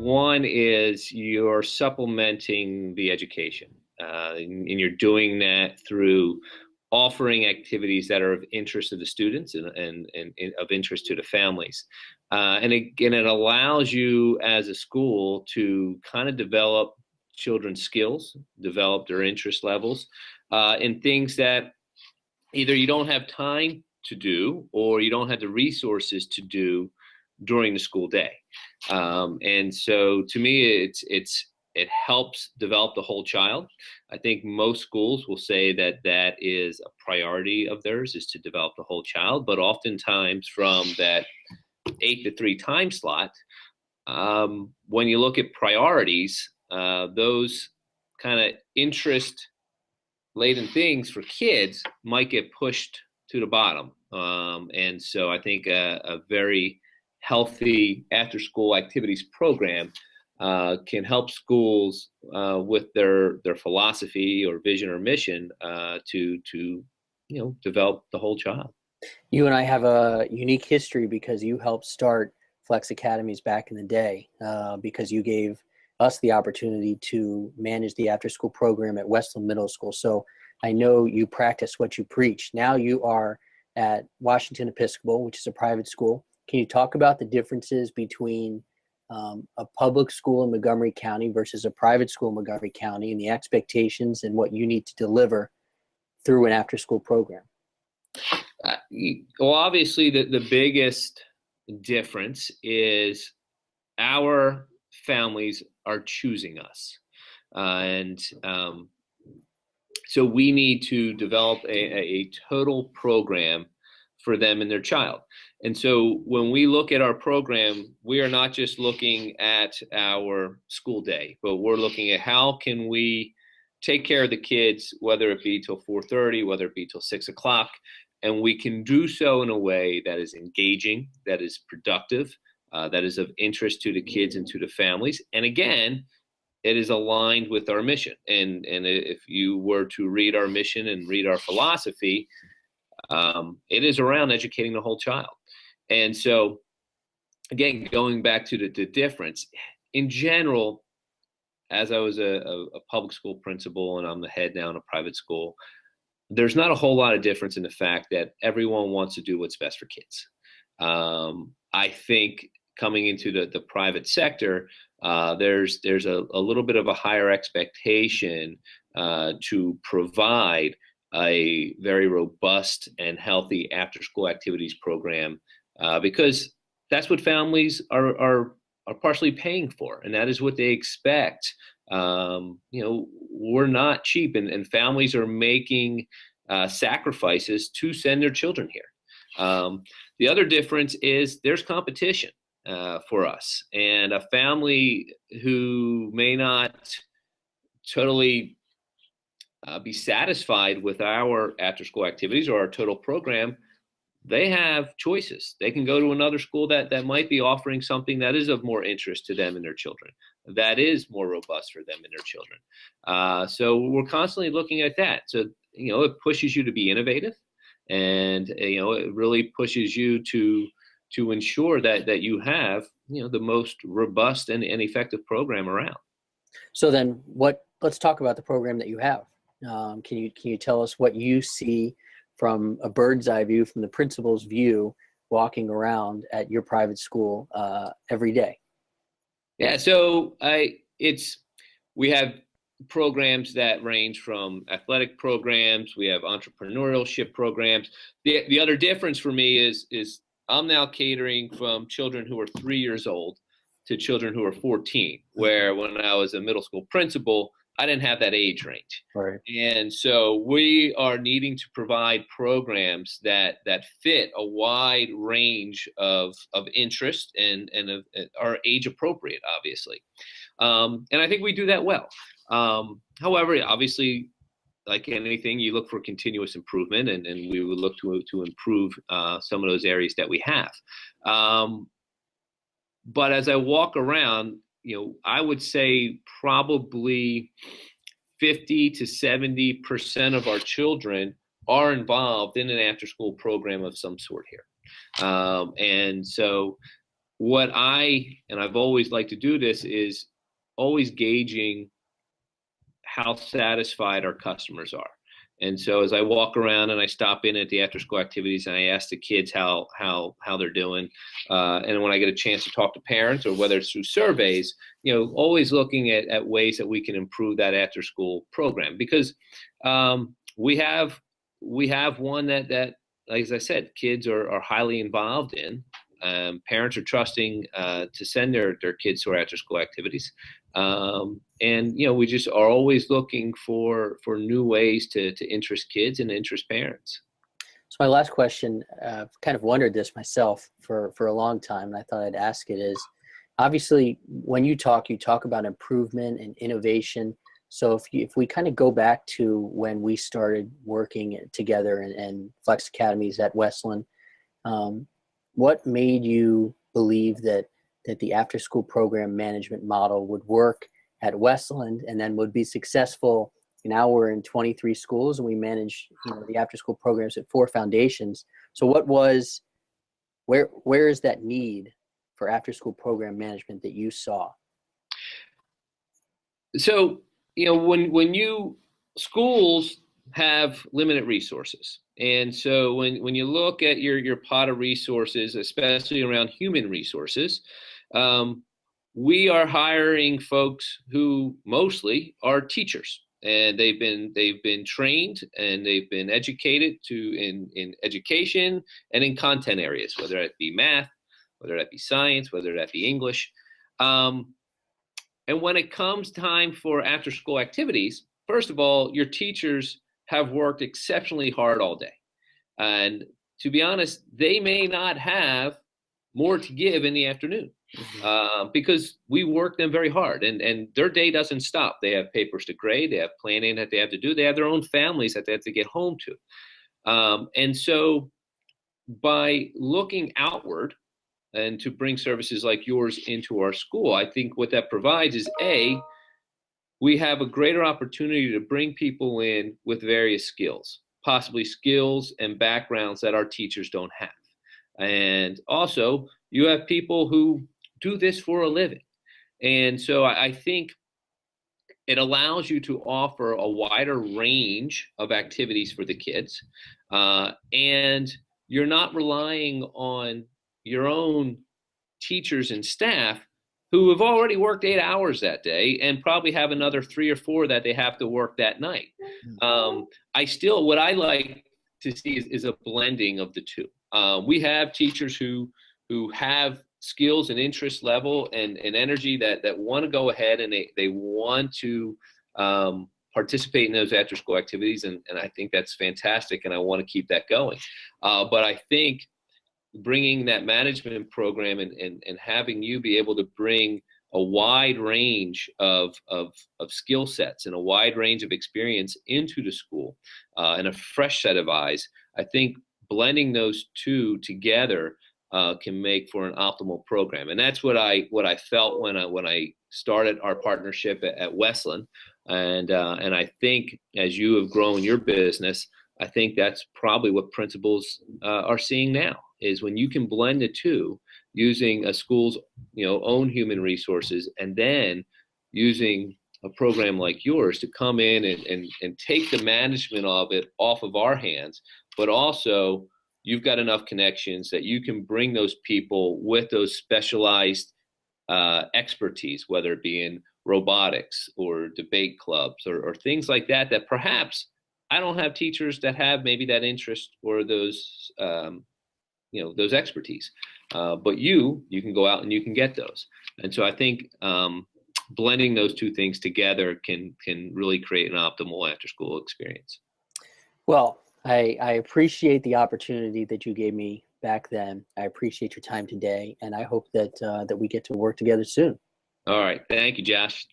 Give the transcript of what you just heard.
One is you're supplementing the education, and you're doing that through offering activities that are of interest to the students and of interest to the families. And again, it allows you as a school to kind of develop children's skills, develop their interest levels in things that either you don't have time to do or you don't have the resources to do during the school day. And so to me, it helps develop the whole child. I think most schools will say that that is a priority of theirs, is to develop the whole child. But oftentimes from that 8 to 3 time slot, when you look at priorities, those kind of interest laden things for kids might get pushed to the bottom. And so I think a very healthy after school activities program can help schools with their philosophy or vision or mission to develop the whole child. You and I have a unique history because you helped start Flex Academies back in the day, because you gave us the opportunity to manage the after school program at Westland Middle School. So I know you practice what you preach. Now you are at Washington Episcopal, which is a private school. Can you talk about the differences between a public school in Montgomery County versus a private school in Montgomery County, and the expectations and what you need to deliver through an after-school program? Well, obviously the biggest difference is our families are choosing us. So we need to develop a total program for them and their child. And so when we look at our program, we are not just looking at our school day, but we're looking at how can we take care of the kids, whether it be till 4:30, whether it be till 6 o'clock. And we can do so in a way that is engaging, that is productive, that is of interest to the kids and to the families. And again, it is aligned with our mission. And if you were to read our mission and read our philosophy, it is around educating the whole child. And so, again, going back to the difference, in general, as I was a public school principal and I'm the head now in a private school, there's not a whole lot of difference in the fact that everyone wants to do what's best for kids. I think coming into the private sector, there's a little bit of a higher expectation to provide a very robust and healthy after-school activities program, because that's what families are partially paying for, and that is what they expect. We're not cheap, and families are making sacrifices to send their children here. The other difference is there's competition for us, and a family who may not totally be satisfied with our after-school activities or our total program, they have choices. They can go to another school that might be offering something that is of more interest to them and their children, that is more robust for them and their children. So we're constantly looking at that. So, it pushes you to be innovative, and, it really pushes you to ensure that you have, the most robust and effective program around. So then let's talk about the program that you have. Can you tell us what you see from a bird's eye view, from the principal's view, walking around at your private school every day? Yeah, so we have programs that range from athletic programs. We have entrepreneurship programs. The other difference for me is I'm now catering from children who are 3 years old to children who are 14, where when I was a middle school principal, I didn't have that age range. Right. And so we are needing to provide programs that fit a wide range of interest and are age appropriate, obviously. And I think we do that well. However, obviously, like anything, you look for continuous improvement, and we would look to improve some of those areas that we have. But as I walk around, I would say probably 50 to 70% of our children are involved in an after-school program of some sort here. And so and I've always liked to do this, is always gauging how satisfied our customers are. And so as I walk around and I stop in at the after school activities and I ask the kids how they're doing, and when I get a chance to talk to parents, or whether it's through surveys, always looking at ways that we can improve that after school program, because we have one that, like, as I said, kids are highly involved in. Parents are trusting to send their kids to our after school activities. And we just are always looking for new ways to interest kids and interest parents. So my last question, I've kind of wondered this myself for a long time, and I thought I'd ask it, is obviously when you talk about improvement and innovation. So if we kind of go back to when we started working together and Flex Academies at Westland, what made you believe that the after-school program management model would work at Westland and then would be successful? Now we're in 23 schools and we manage the after-school programs at 4 foundations. So where is that need for after-school program management that you saw? So schools have limited resources. And so when you look at your pot of resources, especially around human resources, we are hiring folks who mostly are teachers, and they've been trained and they've been educated in education and in content areas, whether that be math, whether that be science, whether that be English. And when it comes time for after school activities, first of all, your teachers have worked exceptionally hard all day. And to be honest, they may not have more to give in the afternoon, because we work them very hard, and their day doesn't stop. They have papers to grade, they have planning that they have to do, they have their own families that they have to get home to. And so by looking outward and to bring services like yours into our school, I think what that provides is, we have a greater opportunity to bring people in with various skills, possibly skills and backgrounds that our teachers don't have. And also, you have people who do this for a living. And so I think it allows you to offer a wider range of activities for the kids. And you're not relying on your own teachers and staff who have already worked 8 hours that day and probably have another 3 or 4 that they have to work that night. What I like to see is a blending of the two. We have teachers who have skills and interest level and energy that want to go ahead and they want to participate in those after school activities. And I think that's fantastic. And I want to keep that going. But I think bringing that management program and having you be able to bring a wide range of skill sets and a wide range of experience into the school, and a fresh set of eyes, I think blending those two together can make for an optimal program. And that's what I felt when I started our partnership at Westland. And I think as you have grown your business, I think that's probably what principals are seeing now, is when you can blend the two, using a school's own human resources, and then using a program like yours to come in and take the management of it off of our hands, but also you've got enough connections that you can bring those people with those specialized expertise, whether it be in robotics or debate clubs or things like that perhaps I don't have teachers that have maybe that interest or those those expertise, but you can go out and you can get those. And so I think blending those two things together can really create an optimal after school experience. Well, I appreciate the opportunity that you gave me back then. I appreciate your time today, and I hope that we get to work together soon. All right. Thank you, Josh.